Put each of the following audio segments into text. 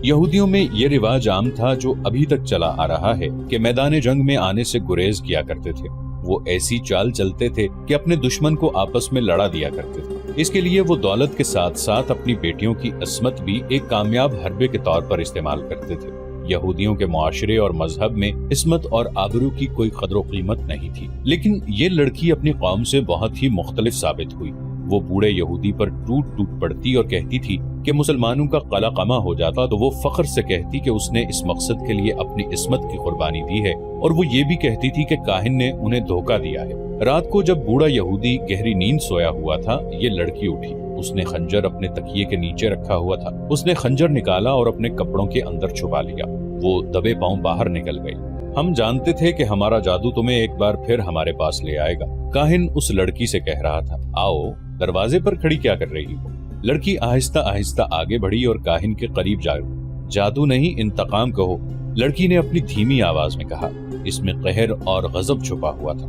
یہودیوں میں یہ رواج عام تھا جو ابھی تک چلا آ رہا ہے کہ میدان جنگ میں آنے سے گریز کیا کرتے تھے۔ وہ ایسی چال چلتے تھے کہ اپنے دشمن کو آپس میں لڑا دیا کرتے تھے۔ اس کے لیے وہ دولت کے ساتھ ساتھ اپنی بیٹیوں کی عصمت بھی ایک کامیاب حربے کے طور پر استعمال کرتے تھے۔ یہودیوں کے معاشرے اور مذہب میں عصمت اور آبرو کی کوئی قدر و قیمت نہیں تھی، لیکن یہ لڑکی اپنی قوم سے بہت ہی مختلف ثابت ہوئی۔ وہ بوڑھے یہودی پر ٹوٹ ٹوٹ پڑتی اور کہتی تھی کہ مسلمانوں کا قلع قمع ہو جاتا تو وہ فخر سے کہتی کہ اس نے اس مقصد کے لیے اپنی عصمت کی قربانی دی ہے، اور وہ یہ بھی کہتی تھی کہ کاہن نے انہیں دھوکہ دیا ہے۔ رات کو جب بوڑھا یہودی گہری نیند سویا ہوا تھا، یہ لڑکی اٹھی۔ اس نے خنجر اپنے تکیے کے نیچے رکھا ہوا تھا۔ اس نے خنجر نکالا اور اپنے کپڑوں کے اندر چھپا لیا۔ وہ دبے پاؤں باہر نکل گئی۔ ہم جانتے تھے کہ ہمارا جادو تمہیں ایک بار پھر ہمارے پاس لے آئے گا، کاہن اس لڑکی سے کہہ رہا تھا۔ آؤ، دروازے پر کھڑی کیا کر رہی ہو؟ لڑکی آہستہ آہستہ آگے بڑھی اور کاہن کے قریب جا گئی۔ جادو نہیں، انتقام کہو، لڑکی نے اپنی دھیمی آواز میں کہا۔ اس میں قہر اور غضب چھپا ہوا تھا۔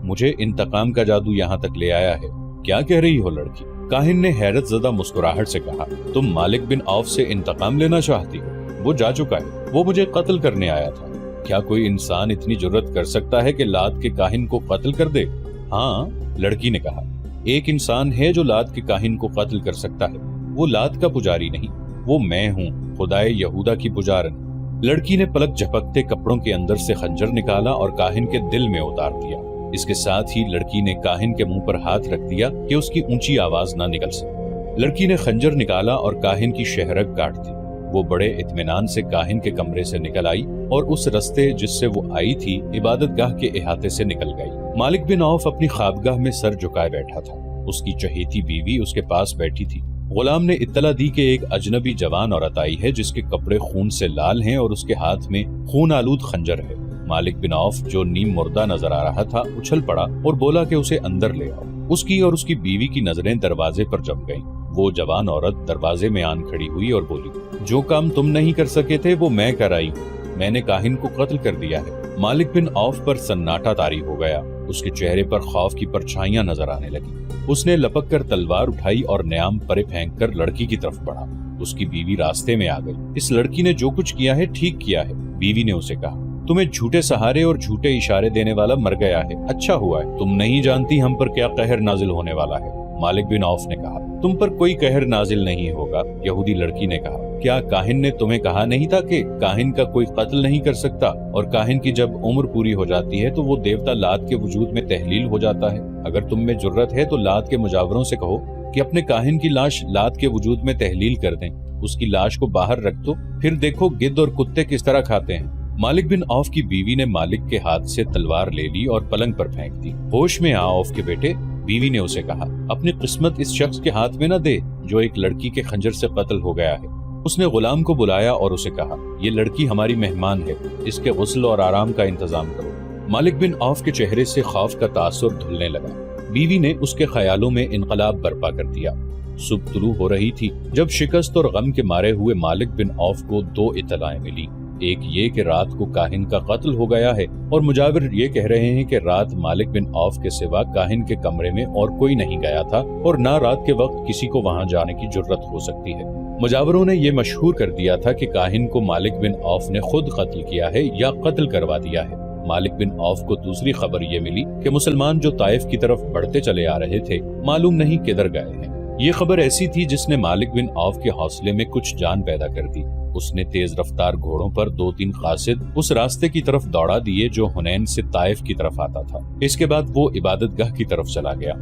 مجھے انتقام کا جادو یہاں تک لے آیا ہے، کیا کہہ رہی ہو لڑکی؟ کاہن نے حیرت زدہ مسکراہٹ سے کہا، تم مالک بن عوف سے انتقام لینا چاہتی ہو؟ وہ جا چکا ہے، وہ مجھے قتل کرنے آیا تھا۔ کیا کوئی انسان اتنی جرت کر سکتا ہے کہ لات کے کاہن کو قتل کر دے؟ ہاں، لڑکی نے کہا، ایک انسان ہے جو لات کے کاہن کو قتل کر سکتا ہے۔ وہ لات کا پجاری نہیں، وہ میں ہوں، خدائے یہودا کی پجارن۔ لڑکی نے پلک جھپکتے کپڑوں کے اندر سے خنجر نکالا اور کاہن کے دل میں اتار دیا۔ اس کے ساتھ ہی لڑکی نے کاہن کے منہ پر ہاتھ رکھ دیا کہ اس کی اونچی آواز نہ نکل سکے۔ لڑکی نے خنجر نکالا اور کاہن کی شہرگ کاٹ دی۔ وہ بڑے اطمینان سے کاہن کے کمرے سے نکل آئی اور اس رستے جس سے وہ آئی تھی عبادت گاہ کے احاطے سے نکل گئی۔ مالک بن عوف اپنی خوابگاہ میں سر جھکائے بیٹھا تھا۔ اس کی چہیتی بیوی اس کے پاس بیٹھی تھی۔ غلام نے اطلاع دی کہ ایک اجنبی جوان عورت آئی ہے جس کے کپڑے خون سے لال ہیں اور اس کے ہاتھ میں خون آلود خنجر ہے۔ مالک بن عوف جو نیم مردہ نظر آ رہا تھا اچھل پڑا اور بولا کہ اسے اندر لے آؤ۔ اس کی اور اس کی بیوی کی نظریں دروازے پر جم گئیں۔ وہ جوان عورت دروازے میں آن کھڑی ہوئی اور بولی، جو کام تم نہیں کر سکے تھے وہ میں کر آئی ہوں، میں نے کاہن کو قتل کر دیا ہے۔ مالک بن عوف پر سناٹا طاری ہو گیا۔ اس کے چہرے پر خوف کی پرچھائیاں نظر آنے لگی۔ اس نے لپک کر تلوار اٹھائی اور نیام پرے پھینک کر لڑکی کی طرف بڑھا۔ اس کی بیوی راستے میں آ گئی۔ اس لڑکی نے جو کچھ کیا ہے ٹھیک کیا ہے، بیوی نے اسے کہا۔ تمہیں جھوٹے سہارے اور جھوٹے اشارے دینے والا مر گیا ہے، اچھا ہوا ہے۔ تم نہیں جانتی ہم پر کیا قہر نازل ہونے والا ہے، مالک بن عوف نے کہا۔ تم پر کوئی قہر نازل نہیں ہوگا، یہودی لڑکی نے کہا۔ کیا کاہن نے تمہیں کہا نہیں تھا کہ کاہن کا کوئی قتل نہیں کر سکتا، اور کاہن کی جب عمر پوری ہو جاتی ہے تو وہ دیوتا لات کے وجود میں تحلیل ہو جاتا ہے؟ اگر تم میں جرت ہے تو لات کے مجاوروں سے کہو کہ اپنے کاہن کی لاش لات کے وجود میں تحلیل کر دیں۔ اس کی لاش کو باہر رکھ دو، پھر دیکھو گدھ اور کتے کس طرح کھاتے ہیں۔ مالک بن عوف کی بیوی نے مالک کے ہاتھ سے تلوار لے لی اور پلنگ پر پھینک دی۔ ہوش میں آ عوف کے بیٹے، بیوی نے اسے کہا، اپنی قسمت اس شخص کے ہاتھ میں نہ دے جو ایک لڑکی کے خنجر سے قتل ہو گیا ہے۔ اس نے غلام کو بلایا اور اسے کہا، یہ لڑکی ہماری مہمان ہے، اس کے غسل اور آرام کا انتظام کرو۔ مالک بن عوف کے چہرے سے خوف کا تاثر دھلنے لگا۔ بیوی نے اس کے خیالوں میں انقلاب برپا کر دیا۔ صبح طلوع ہو رہی تھی جب شکست اور غم کے مارے ہوئے مالک بن عوف کو دو اطلاعیں ملی۔ ایک یہ کہ رات کو کاہن کا قتل ہو گیا ہے، اور مجاور یہ کہہ رہے ہیں کہ رات مالک بن عوف کے سوا کاہن کے کمرے میں اور کوئی نہیں گیا تھا، اور نہ رات کے وقت کسی کو وہاں جانے کی جرت ہو سکتی ہے۔ مجاوروں نے یہ مشہور کر دیا تھا کہ کاہن کو مالک بن عوف نے خود قتل کیا ہے یا قتل کروا دیا ہے۔ مالک بن عوف کو دوسری خبر یہ ملی کہ مسلمان جو طائف کی طرف بڑھتے چلے آ رہے تھے معلوم نہیں کدھر گئے ہیں۔ یہ خبر ایسی تھی جس نے مالک بن عوف کے حوصلے میں کچھ جان پیدا کر دی۔ اس نے تیز رفتار گھوڑوں پر 2-3 قاصد اس راستے کی طرف دوڑا دیے جو حنین سے طائف کی طرف آتا تھا۔ اس کے بعد وہ عبادت گاہ کی طرف چلا گیا۔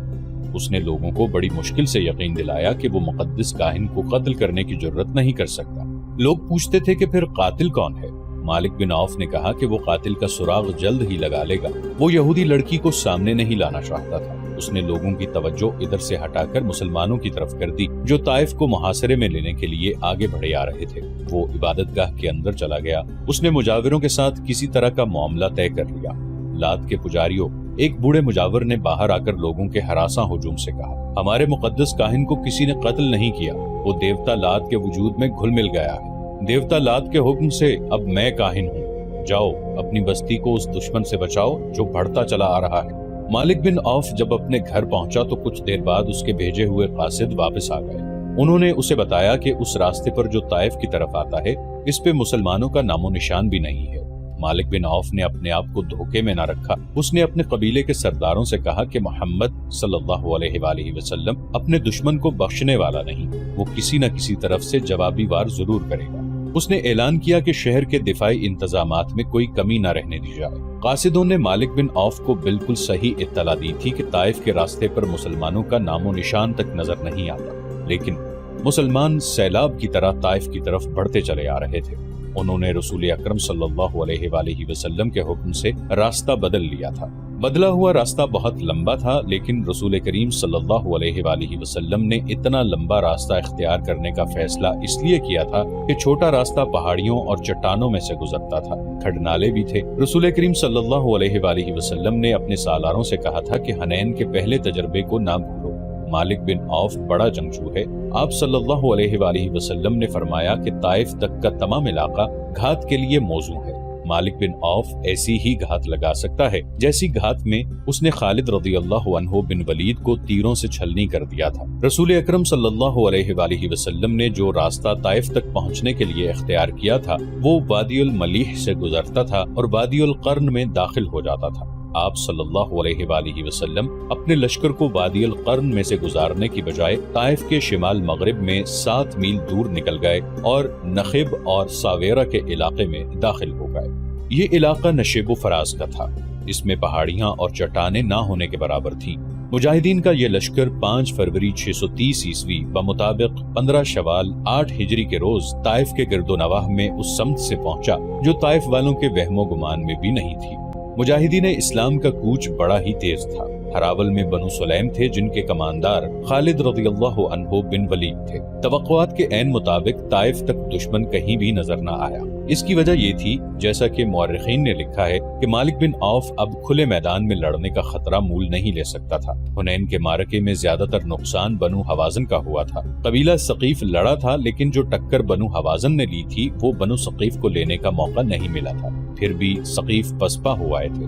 اس نے لوگوں کو بڑی مشکل سے یقین دلایا کہ وہ مقدس کاہن کو قتل کرنے کی جرت نہیں کر سکتا۔ لوگ پوچھتے تھے کہ پھر قاتل کون ہے؟ مالک بن عوف نے کہا کہ وہ قاتل کا سراغ جلد ہی لگا لے گا۔ وہ یہودی لڑکی کو سامنے نہیں لانا چاہتا تھا۔ اس نے لوگوں کی توجہ ادھر سے ہٹا کر مسلمانوں کی طرف کر دی جو طائف کو محاصرے میں لینے کے لیے آگے بڑھے آ رہے تھے۔ وہ عبادت گاہ کے اندر چلا گیا۔ اس نے مجاوروں کے ساتھ کسی طرح کا معاملہ طے کر لیا۔ لات کے پجاریوں، ایک بوڑھے مجاور نے باہر آ کر لوگوں کے ہراساں ہجوم سے کہا، ہمارے مقدس کاہن کو کسی نے قتل نہیں کیا، وہ دیوتا لات کے وجود میں گھل مل گیا ہے۔ دیوتا لات کے حکم سے اب میں کاہن ہوں، جاؤ اپنی بستی کو اس دشمن سے بچاؤ جو بڑھتا چلا آ رہا ہے۔ مالک بن عوف جب اپنے گھر پہنچا تو کچھ دیر بعد اس کے بھیجے ہوئے قاصد واپس آ گئے۔ انہوں نے اسے بتایا کہ اس راستے پر جو طائف کی طرف آتا ہے اس پہ مسلمانوں کا نام و نشان بھی نہیں ہے۔ مالک بن عوف نے اپنے آپ کو دھوکے میں نہ رکھا۔ اس نے اپنے قبیلے کے سرداروں سے کہا کہ محمد صلی اللہ علیہ وآلہ وسلم اپنے دشمن کو بخشنے والا نہیں، وہ کسی نہ کسی طرف سے جوابی وار ضرور کرے گا۔ اس نے اعلان کیا کہ شہر کے دفاعی انتظامات میں کوئی کمی نہ رہنے دی جائے۔ قاصدوں نے مالک بن عوف کو بالکل صحیح اطلاع دی تھی کہ طائف کے راستے پر مسلمانوں کا نام و نشان تک نظر نہیں آتا، لیکن مسلمان سیلاب کی طرح طائف کی طرف بڑھتے چلے آ رہے تھے۔ انہوں نے رسول اکرم صلی اللہ علیہ وآلہ وسلم کے حکم سے راستہ بدل لیا تھا۔ بدلا ہوا راستہ بہت لمبا تھا، لیکن رسول کریم صلی اللہ علیہ وآلہ وسلم نے اتنا لمبا راستہ اختیار کرنے کا فیصلہ اس لیے کیا تھا کہ چھوٹا راستہ پہاڑیوں اور چٹانوں میں سے گزرتا تھا، کھڈ نالے بھی تھے۔ رسول کریم صلی اللہ علیہ وآلہ وسلم نے اپنے سالاروں سے کہا تھا کہ حنین کے پہلے تجربے کو نہ بھولو۔ مالک بن عوف بڑا جنگجو ہے۔ آپ صلی اللہ علیہ وآلہ وسلم نے فرمایا کہ طائف تک کا تمام علاقہ گھات کے لیے موزوں ہے۔ مالک بن عوف ایسی ہی گھات لگا سکتا ہے جیسی گھات میں اس نے خالد رضی اللہ عنہ بن ولید کو تیروں سے چھلنی کر دیا تھا۔ رسول اکرم صلی اللہ علیہ وآلہ وسلم نے جو راستہ طائف تک پہنچنے کے لیے اختیار کیا تھا وہ وادی الملیح سے گزرتا تھا اور وادی القرن میں داخل ہو جاتا تھا۔ آپ صلی اللہ علیہ وآلہ وسلم اپنے لشکر کو وادی القرن میں سے گزارنے کی بجائے طائف کے شمال مغرب میں 7 میل دور نکل گئے اور نخب اور ساویرہ کے علاقے میں داخل ہو گئے۔ یہ علاقہ نشیب و فراز کا تھا، اس میں پہاڑیاں اور چٹانیں نہ ہونے کے برابر تھیں۔ مجاہدین کا یہ لشکر 5 فروری 630 عیسوی بمطابق 15 شوال 8 ہجری کے روز طائف کے گرد و نواح میں اس سمت سے پہنچا جو طائف والوں کے وہم و گمان میں بھی نہیں تھی۔ مجاہدین اسلام کا کوچ بڑا ہی تیز تھا۔ ہراول میں بنو سلیم تھے جن کے کماندار خالد رضی اللہ عنہ بن ولید تھے۔ توقعات کے عین مطابق طائف تک دشمن کہیں بھی نظر نہ آیا۔ اس کی وجہ یہ تھی، جیسا کہ مورخین نے لکھا ہے، کہ مالک بن عوف اب کھلے میدان میں لڑنے کا خطرہ مول نہیں لے سکتا تھا۔ حنین کے معرکے میں زیادہ تر نقصان بنو حوازن کا ہوا تھا۔ قبیلہ ثقیف لڑا تھا، لیکن جو ٹکر بنو حوازن نے لی تھی وہ بنو ثقیف کو لینے کا موقع نہیں ملا تھا۔ پھر بھی ثقیف پسپا ہو آئے تھے۔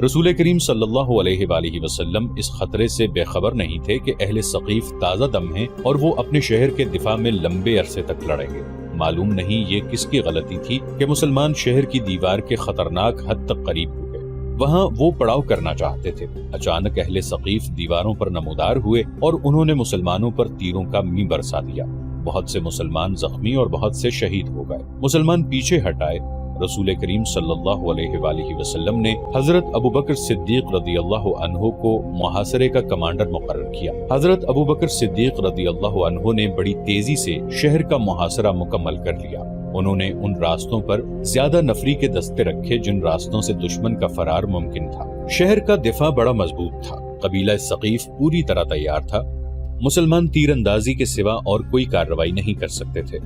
رسول کریم صلی اللہ علیہ وآلہ وسلم اس خطرے سے بے خبر نہیں تھے کہ اہل ثقیف تازہ دم ہیں اور وہ اپنے شہر کے دفاع میں لمبے عرصے تک لڑیں گے۔ معلوم نہیں یہ کس کی غلطی تھی کہ مسلمان شہر کی دیوار کے خطرناک حد تک قریب ہو گئے۔ وہاں وہ پڑاؤ کرنا چاہتے تھے۔ اچانک اہل ثقیف دیواروں پر نمودار ہوئے اور انہوں نے مسلمانوں پر تیروں کا می برسا دیا۔ بہت سے مسلمان زخمی اور بہت سے شہید ہو گئے۔ مسلمان پیچھے ہٹائے۔ رسول کریم صلی اللہ علیہ وآلہ وسلم نے حضرت ابوبکر صدیق رضی اللہ عنہ کو محاصرے کا کمانڈر مقرر کیا۔ حضرت ابوبکر صدیق رضی اللہ عنہ نے بڑی تیزی سے شہر کا محاصرہ مکمل کر لیا۔ انہوں نے ان راستوں پر زیادہ نفری کے دستے رکھے جن راستوں سے دشمن کا فرار ممکن تھا۔ شہر کا دفاع بڑا مضبوط تھا۔ قبیلہ ثقیف پوری طرح تیار تھا۔ مسلمان تیر اندازی کے سوا اور کوئی کارروائی نہیں کر سکتے تھے۔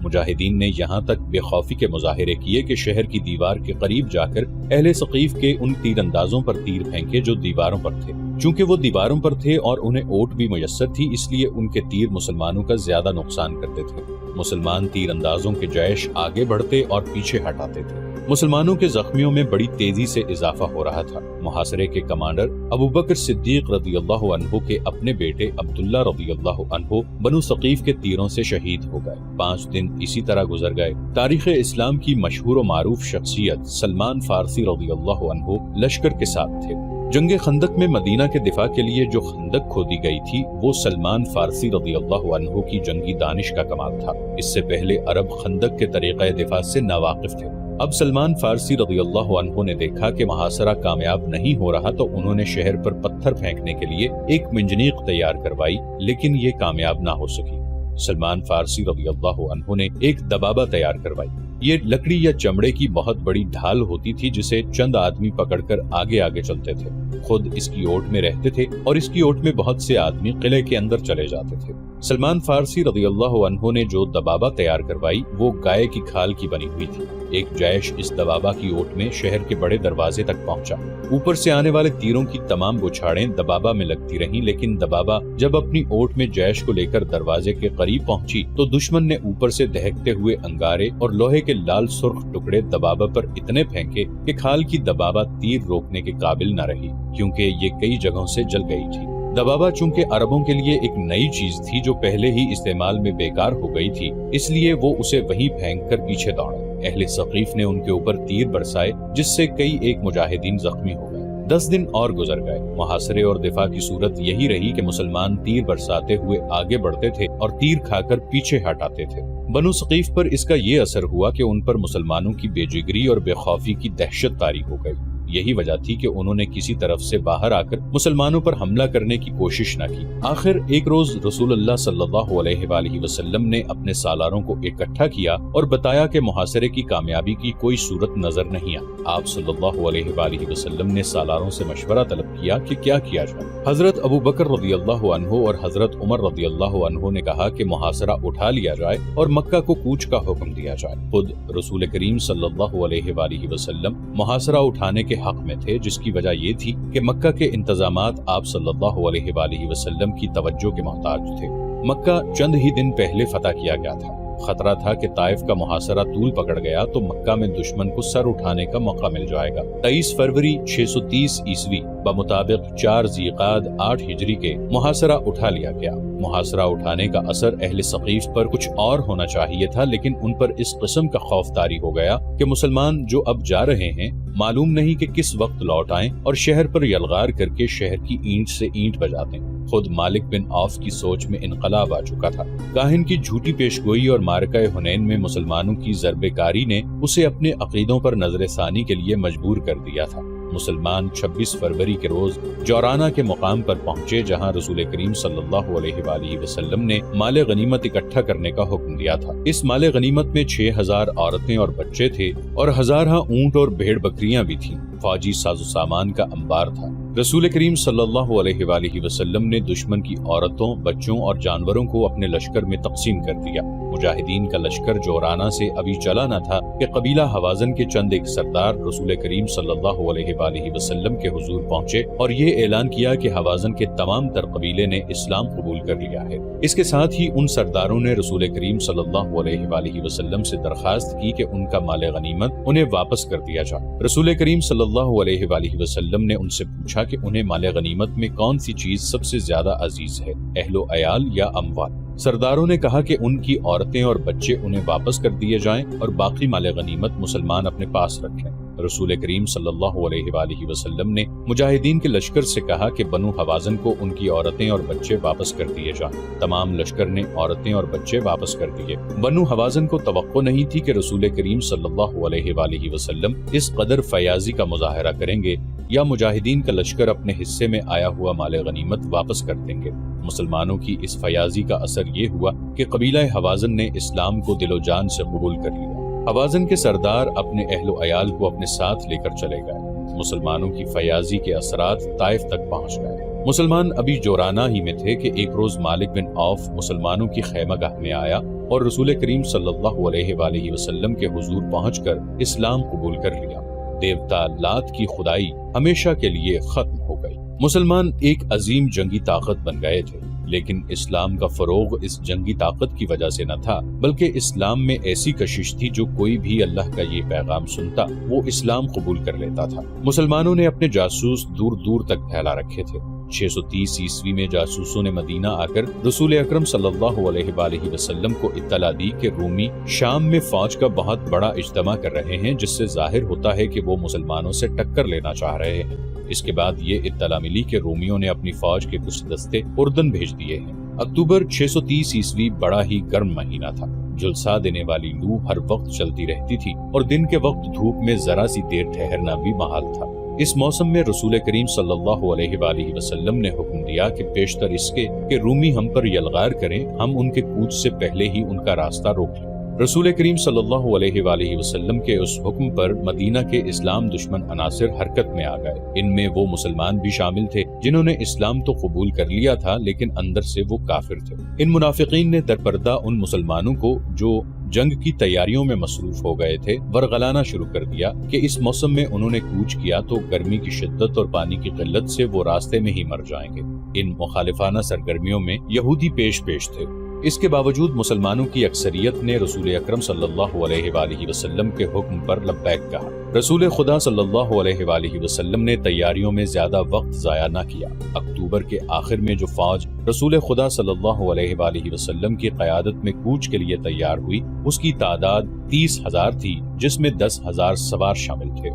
مجاہدین نے یہاں تک بے خوفی کے مظاہرے کیے کہ شہر کی دیوار کے قریب جا کر اہل ثقیف کے ان تیر اندازوں پر تیر پھینکے جو دیواروں پر تھے۔ چونکہ وہ دیواروں پر تھے اور انہیں اوٹ بھی میسر تھی، اس لیے ان کے تیر مسلمانوں کا زیادہ نقصان کرتے تھے۔ مسلمان تیر اندازوں کے جیش آگے بڑھتے اور پیچھے ہٹاتے تھے۔ مسلمانوں کے زخمیوں میں بڑی تیزی سے اضافہ ہو رہا تھا۔ محاصرے کے کمانڈر ابوبکر صدیق رضی اللہ عنہ کے اپنے بیٹے عبداللہ رضی اللہ عنہ بنو ثقیف کے تیروں سے شہید ہو گئے۔ 5 دن اسی طرح گزر گئے۔ تاریخ اسلام کی مشہور و معروف شخصیت سلمان فارسی رضی اللہ عنہ لشکر کے ساتھ تھے۔ جنگ خندق میں مدینہ کے دفاع کے لیے جو خندق کھودی گئی تھی وہ سلمان فارسی رضی اللہ عنہ کی جنگی دانش کا کمال تھا۔ اس سے پہلے عرب خندق کے طریقہ دفاع سے ناواقف تھے۔ اب سلمان فارسی رضی اللہ عنہ نے دیکھا کہ محاصرہ کامیاب نہیں ہو رہا تو انہوں نے شہر پر پتھر پھینکنے کے لیے ایک منجنیق تیار کروائی، لیکن یہ کامیاب نہ ہو سکی۔ سلمان فارسی رضی اللہ عنہ نے ایک دبابہ تیار کروائی۔ یہ لکڑی یا چمڑے کی بہت بڑی ڈھال ہوتی تھی جسے چند آدمی پکڑ کر آگے آگے چلتے تھے۔ خود اس کی اوٹ میں رہتے تھے اور اس کی اوٹ میں بہت سے آدمی قلعے کے اندر چلے جاتے تھے۔ سلمان فارسی رضی اللہ عنہ نے جو دبابہ تیار کروائی وہ گائے کی کھال کی بنی ہوئی تھی۔ ایک جیش اس دبابہ کی اوٹ میں شہر کے بڑے دروازے تک پہنچا۔ اوپر سے آنے والے تیروں کی تمام بچھاڑیں دبابہ میں لگتی رہیں، لیکن دبابہ جب اپنی اوٹ میں جیش کو لے کر دروازے کے قریب پہنچی تو دشمن نے اوپر سے دہکتے ہوئے انگارے اور لوہے کے لال سرخ ٹکڑے دبابہ پر اتنے پھینکے کہ کھال کی دبابہ تیر روکنے کے قابل نہ رہی، کیونکہ یہ کئی جگہوں سے جل گئی تھی۔ دبابہ چونکہ عربوں کے لیے ایک نئی چیز تھی جو پہلے ہی استعمال میں بیکار ہو گئی تھی، اس لیے وہ اسے وہیں پھینک کر پیچھے دوڑے۔ اہل ثقیف نے ان کے اوپر تیر برسائے جس سے کئی ایک مجاہدین زخمی ہو گئے۔ 10 دن اور گزر گئے۔ محاصرے اور دفاع کی صورت یہی رہی کہ مسلمان تیر برساتے ہوئے آگے بڑھتے تھے اور تیر کھا کر پیچھے ہٹاتے تھے۔ بنو ثقیف پر اس کا یہ اثر ہوا کہ ان پر مسلمانوں کی بے جگری اور بے خوفی کی دہشت طاری ہو گئی۔ یہی وجہ تھی کہ انہوں نے کسی طرف سے باہر آ کر مسلمانوں پر حملہ کرنے کی کوشش نہ کی۔ آخر ایک روز رسول اللہ صلی اللہ علیہ وآلہ وسلم نے اپنے سالاروں کو اکٹھا کیا اور بتایا کہ محاصرے کی کامیابی کی کوئی صورت نظر نہیں آئی۔ آپ صلی اللہ علیہ وآلہ وسلم نے سالاروں سے مشورہ طلب کیا کہ کیا کیا جائے۔ حضرت ابو بکر رضی اللہ عنہ اور حضرت عمر رضی اللہ عنہ نے کہا کہ محاصرہ اٹھا لیا جائے اور مکہ کو کوچ کا حکم دیا جائے۔ خود رسول کریم صلی اللہ علیہ وآلہ وسلم محاصرہ اٹھانے کے حق میں تھے، جس کی وجہ یہ تھی کہ مکہ کے انتظامات آپ صلی اللہ علیہ وآلہ وسلم کی توجہ کے محتاج تھے۔ مکہ چند ہی دن پہلے فتح کیا گیا تھا۔ خطرہ تھا کہ طائف کا محاصرہ طول پکڑ گیا تو مکہ میں دشمن کو سر اٹھانے کا موقع مل جائے گا۔ 23 فروری 630 عیسوی بمطابق 4 ذیقعدہ 8 ہجری کے محاصرہ اٹھا لیا گیا۔ محاصرہ اٹھانے کا اثر اہل ثقیف پر کچھ اور ہونا چاہیے تھا، لیکن ان پر اس قسم کا خوف طاری ہو گیا کہ مسلمان جو اب جا رہے ہیں معلوم نہیں کہ کس وقت لوٹ آئیں اور شہر پر یلغار کر کے شہر کی اینٹ سے اینٹ بجا دیں۔ خود مالک بن عوف کی سوچ میں انقلاب آ چکا تھا۔ کاہن کی جھوٹی پیشگوئی اور معرکہ حنین میں مسلمانوں کی ضرب کاری نے اسے اپنے عقیدوں پر نظر ثانی کے لیے مجبور کر دیا تھا۔ مسلمان 26 فروری کے روز جورانہ کے مقام پر پہنچے، جہاں رسول کریم صلی اللہ علیہ وآلہ وسلم نے مال غنیمت اکٹھا کرنے کا حکم دیا تھا۔ اس مال غنیمت میں 6000 عورتیں اور بچے تھے اور ہزارہ اونٹ اور بھیڑ بکریاں بھی تھیں۔ فوجی ساز و سامان کا انبار تھا۔ رسول کریم صلی اللہ علیہ وآلہ وسلم نے دشمن کی عورتوں، بچوں اور جانوروں کو اپنے لشکر میں تقسیم کر دیا۔ مجاہدین کا لشکر جورانہ سے ابھی چلا نہ تھا کہ قبیلہ حوازن کے چند ایک سردار رسول کریم صلی اللہ علیہ وآلہ وسلم کے حضور پہنچے اور یہ اعلان کیا کہ حوازن کے تمام تر قبیلے نے اسلام قبول کر لیا ہے۔ اس کے ساتھ ہی ان سرداروں نے رسول کریم صلی اللہ علیہ وآلہ وسلم سے درخواست کی کہ ان کا مال غنیمت انہیں واپس کر دیا جائے۔ رسول کریم صلی اللہ علیہ وآلہ وسلم نے ان سے پوچھا کہ انہیں مال غنیمت میں کون سی چیز سب سے زیادہ عزیز ہے، اہل و عیال یا اموال؟ سرداروں نے کہا کہ ان کی عورتیں اور بچے انہیں واپس کر دیے جائیں اور باقی مال غنیمت مسلمان اپنے پاس رکھیں۔ رسول کریم صلی اللہ علیہ وآلہ وسلم نے مجاہدین کے لشکر سے کہا کہ بنو حوازن کو ان کی عورتیں اور بچے واپس کر دیے جائیں۔ تمام لشکر نے عورتیں اور بچے واپس کر دیے۔ بنو حوازن کو توقع نہیں تھی کہ رسول کریم صلی اللہ علیہ وآلہ وسلم اس قدر فیاضی کا مظاہرہ کریں گے یا مجاہدین کا لشکر اپنے حصے میں آیا ہوا مال غنیمت واپس کر دیں گے۔ مسلمانوں کی اس فیاضی کا اثر یہ ہوا کہ قبیلہ حوازن نے اسلام کو دل و جان سے قبول کر لیا۔ حوازن کے سردار اپنے اہل و عیال کو اپنے ساتھ لے کر چلے گئے۔ مسلمانوں کی فیاضی کے اثرات طائف تک پہنچ گئے۔ مسلمان ابھی جورانہ ہی میں تھے کہ ایک روز مالک بن عوف مسلمانوں کی خیمہ گاہ میں آیا اور رسول کریم صلی اللہ علیہ وآلہ وسلم کے حضور پہنچ کر اسلام قبول کر لیا۔ دیوتا لات کی خدائی ہمیشہ کے لیے ختم ہو گئی۔ مسلمان ایک عظیم جنگی طاقت بن گئے تھے، لیکن اسلام کا فروغ اس جنگی طاقت کی وجہ سے نہ تھا، بلکہ اسلام میں ایسی کشش تھی جو کوئی بھی اللہ کا یہ پیغام سنتا وہ اسلام قبول کر لیتا تھا۔ مسلمانوں نے اپنے جاسوس دور دور تک پھیلا رکھے تھے۔ 630 عیسوی میں جاسوسوں نے مدینہ آ کر رسول اکرم صلی اللہ علیہ وآلہ وسلم کو اطلاع دی کہ رومی شام میں فوج کا بہت بڑا اجتماع کر رہے ہیں، جس سے ظاہر ہوتا ہے کہ وہ مسلمانوں سے ٹکر لینا چاہ رہے ہیں۔ اس کے بعد یہ اطلاع ملی کہ رومیوں نے اپنی فوج کے کچھ دستے اردن بھیج دیے ہیں۔ اکتوبر 630 عیسوی بڑا ہی گرم مہینہ تھا۔ جھلسا دینے والی لو ہر وقت چلتی رہتی تھی اور دن کے وقت دھوپ میں ذرا سی دیر ٹھہرنا بھی محال تھا۔ اس موسم میں رسول کریم صلی اللہ علیہ وآلہ وسلم نے حکم دیا کہ بیشتر اس کے کہ رومی ہم پر یلغار کریں، ہم ان کے کوچ سے پہلے ہی ان کا راستہ روک لیں۔ رسول کریم صلی اللہ علیہ وآلہ وسلم کے اس حکم پر مدینہ کے اسلام دشمن عناصر حرکت میں آ گئے۔ ان میں وہ مسلمان بھی شامل تھے جنہوں نے اسلام تو قبول کر لیا تھا، لیکن اندر سے وہ کافر تھے۔ ان منافقین نے درپردہ ان مسلمانوں کو جو جنگ کی تیاریوں میں مصروف ہو گئے تھے ورغلانا شروع کر دیا کہ اس موسم میں انہوں نے کوچ کیا تو گرمی کی شدت اور پانی کی قلت سے وہ راستے میں ہی مر جائیں گے۔ ان مخالفانہ سرگرمیوں میں یہودی پیش تھے۔ اس کے باوجود مسلمانوں کی اکثریت نے رسول اکرم صلی اللہ علیہ وآلہ وسلم کے حکم پر لبیک کہا۔ رسول خدا صلی اللہ علیہ وآلہ وسلم نے تیاریوں میں زیادہ وقت ضائع نہ کیا۔ اکتوبر کے آخر میں جو فوج رسول خدا صلی اللہ علیہ وآلہ وسلم کی قیادت میں کوچ کے لیے تیار ہوئی، اس کی تعداد 30,000 تھی، جس میں 10,000 سوار شامل تھے۔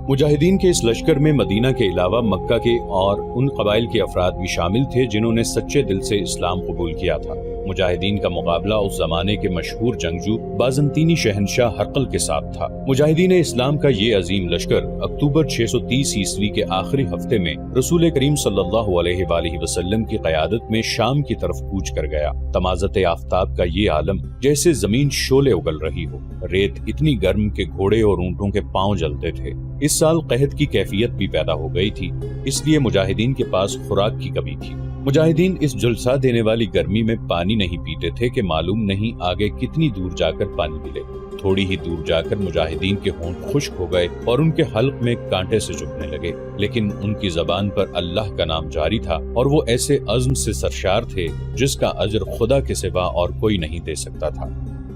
مجاہدین کے اس لشکر میں مدینہ کے علاوہ مکہ کے اور ان قبائل کے افراد بھی شامل تھے جنہوں نے سچے دل سے اسلام قبول کیا تھا۔ مجاہدین کا مقابلہ اس زمانے کے مشہور جنگجو بازنطینی شہنشاہ ہرقل کے ساتھ تھا۔ مجاہدین اسلام کا یہ عظیم لشکر اکتوبر 630 عیسوی کے آخری ہفتے میں رسول کریم صلی اللہ علیہ وآلہ وسلم کی قیادت میں شام کی طرف کوچ کر گیا۔ تمازت آفتاب کا یہ عالم جیسے زمین شعلے اگل رہی ہو، ریت اتنی گرم کہ گھوڑے اور اونٹوں کے پاؤں جلتے تھے۔ اس سال قحط کی کیفیت بھی پیدا ہو گئی تھی، اس لیے مجاہدین کے پاس خوراک کی کمی تھی۔ مجاہدین اس جلسہ دینے والی گرمی میں پانی نہیں پیتے تھے کہ معلوم نہیں آگے کتنی دور جا کر پانی ملے۔ تھوڑی ہی دور جا کر مجاہدین کے ہونٹ خشک ہو گئے اور ان کے حلق میں کانٹے سے چبھنے لگے، لیکن ان کی زبان پر اللہ کا نام جاری تھا اور وہ ایسے عزم سے سرشار تھے جس کا اجر خدا کے سوا اور کوئی نہیں دے سکتا تھا۔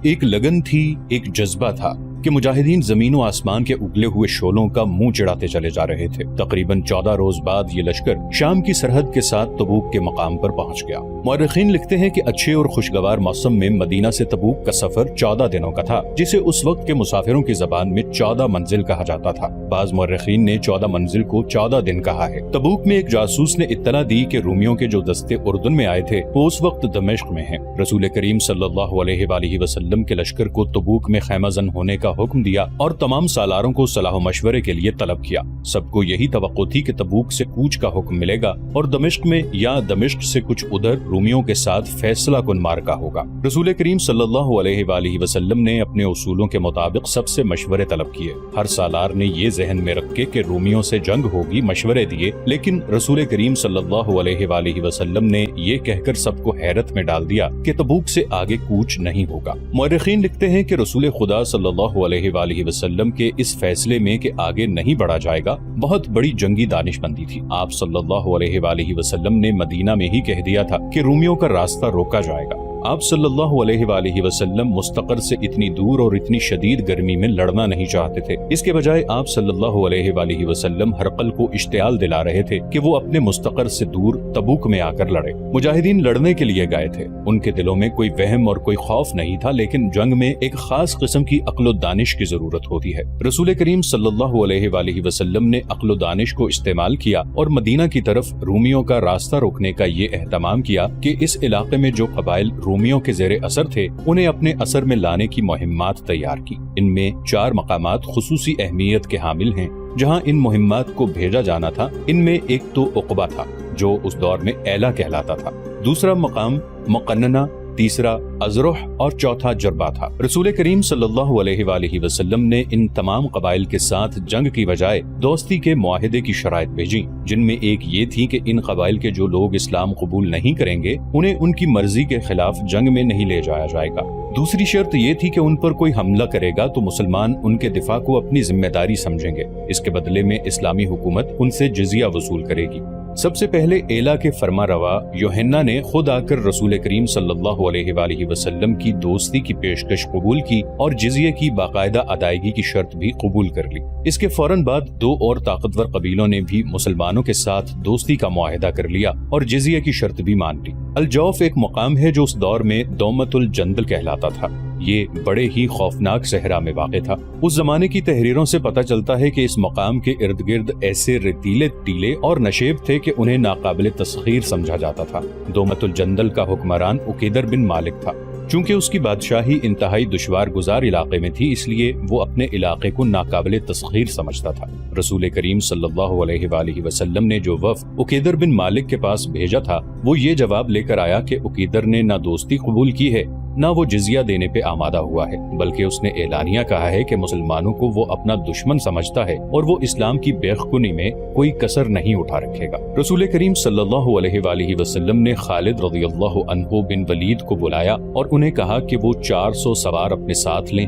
ایک لگن تھی، ایک جذبہ تھا کہ مجاہدین زمین و آسمان کے اگلے ہوئے شعلوں کا منہ چڑھاتے چلے جا رہے تھے۔ تقریباً 14 روز بعد یہ لشکر شام کی سرحد کے ساتھ تبوک کے مقام پر پہنچ گیا۔ مورخین لکھتے ہیں کہ اچھے اور خوشگوار موسم میں مدینہ سے تبوک کا سفر 14 دنوں کا تھا، جسے اس وقت کے مسافروں کی زبان میں 14 منزل کہا جاتا تھا۔ بعض مورخین نے 14 منزل کو 14 دن کہا ہے۔ تبوک میں ایک جاسوس نے اطلاع دی کہ رومیوں کے جو دستے اردن میں آئے تھے وہ اس وقت دمشق میں ہیں۔ رسول کریم صلی اللہ علیہ وآلہ وسلم کے لشکر کو تبوک میں خیمہ زن ہونے کا حکم دیا اور تمام سالاروں کو صلاح و مشورے کے لیے طلب کیا۔ سب کو یہی توقع تھی کہ تبوک سے کوچ کا حکم ملے گا اور دمشق میں یا دمشق سے کچھ ادھر رومیوں کے ساتھ فیصلہ کن معرکہ ہوگا۔ رسول کریم صلی اللہ علیہ وآلہ وسلم نے اپنے اصولوں کے مطابق سب سے مشورے طلب کیے۔ ہر سالار نے یہ ذہن میں رکھ کے رومیوں سے جنگ ہوگی مشورے دیے، لیکن رسول کریم صلی اللہ علیہ وآلہ وسلم نے یہ کہہ کر سب کو حیرت میں ڈال دیا کہ تبوک سے آگے کوچ نہیں ہوگا۔ مورخین لکھتے ہیں کہ رسول خدا صلی اللہ علیہ وآلہ وسلم کے اس فیصلے میں کہ آگے نہیں بڑھا جائے گا بہت بڑی جنگی دانش مندی تھی۔ آپ صلی اللہ علیہ وآلہ وسلم نے مدینہ میں ہی کہہ دیا تھا کہ رومیوں کا راستہ روکا جائے گا۔ آپ صلی اللہ علیہ وآلہ وسلم مستقر سے اتنی دور اور اتنی شدید گرمی میں لڑنا نہیں چاہتے تھے۔ اس کے بجائے آپ صلی اللہ علیہ وآلہ وسلم ہرقل کو اشتعال دلا رہے تھے کہ وہ اپنے مستقر سے دور تبوک میں آ کر لڑے۔ مجاہدین لڑنے کے لیے گئے تھے، ان کے دلوں میں کوئی وہم اور کوئی خوف نہیں تھا، لیکن جنگ میں ایک خاص قسم کی عقل و دانش کی ضرورت ہوتی ہے۔ رسول کریم صلی اللہ علیہ وآلہ وسلم نے عقل و دانش کو استعمال کیا اور مدینہ کی طرف رومیوں کا راستہ روکنے کا یہ اہتمام کیا کہ اس علاقے میں جو قبائل رومیوں کے زیر اثر تھے انہیں اپنے اثر میں لانے کی مہمات تیار کی۔ ان میں 4 مقامات خصوصی اہمیت کے حامل ہیں جہاں ان مہمات کو بھیجا جانا تھا۔ ان میں ایک تو عقبہ تھا جو اس دور میں ایلا کہلاتا تھا، دوسرا مقام مقننہ، تیسرا ازرح اور چوتھا جربہ تھا۔ رسول کریم صلی اللہ علیہ وآلہ وسلم نے ان تمام قبائل کے ساتھ جنگ کی بجائے دوستی کے معاہدے کی شرائط بھیجی، جن میں ایک یہ تھی کہ ان قبائل کے جو لوگ اسلام قبول نہیں کریں گے انہیں ان کی مرضی کے خلاف جنگ میں نہیں لے جایا جائے گا۔ دوسری شرط یہ تھی کہ ان پر کوئی حملہ کرے گا تو مسلمان ان کے دفاع کو اپنی ذمہ داری سمجھیں گے، اس کے بدلے میں اسلامی حکومت ان سے جزیہ وصول کرے گی۔ سب سے پہلے ایلا کے فرما روا یوحنا نے خود آ کر رسول کریم صلی اللہ علیہ وآلہ وسلم کی دوستی کی پیشکش قبول کی اور جزیے کی باقاعدہ ادائیگی کی شرط بھی قبول کر لی۔ اس کے فوراً بعد 2 اور طاقتور قبیلوں نے بھی مسلمانوں کے ساتھ دوستی کا معاہدہ کر لیا اور جزیے کی شرط بھی مان لی۔ الجوف ایک مقام ہے جو اس دور میں دومت الجندل کہلاتا تھا۔ یہ بڑے ہی خوفناک صحرا میں واقع تھا۔ اس زمانے کی تحریروں سے پتہ چلتا ہے کہ اس مقام کے ارد گرد ایسے ریتیلے ٹیلے اور نشیب تھے کہ انہیں ناقابل تسخیر سمجھا جاتا تھا۔ دومت الجندل کا حکمران عقیدر بن مالک تھا۔ چونکہ اس کی بادشاہی انتہائی دشوار گزار علاقے میں تھی، اس لیے وہ اپنے علاقے کو ناقابل تسخیر سمجھتا تھا۔ رسول کریم صلی اللہ علیہ وآلہ وسلم نے جو وفد عقیدر بن مالک کے پاس بھیجا تھا وہ یہ جواب لے کر آیا کہ عقیدر نے نہ دوستی قبول کی ہے نہ وہ جزیہ دینے پہ آمادہ ہوا ہے، بلکہ اس نے اعلانیہ کہا ہے کہ مسلمانوں کو وہ اپنا دشمن سمجھتا ہے اور وہ اسلام کی بیخکنی میں کوئی کسر نہیں اٹھا رکھے گا۔ رسول کریم صلی اللہ علیہ وآلہ وسلم نے خالد رضی اللہ عنہ بن ولید کو بلایا اور انہیں کہا کہ وہ 400 سوار اپنے ساتھ لیں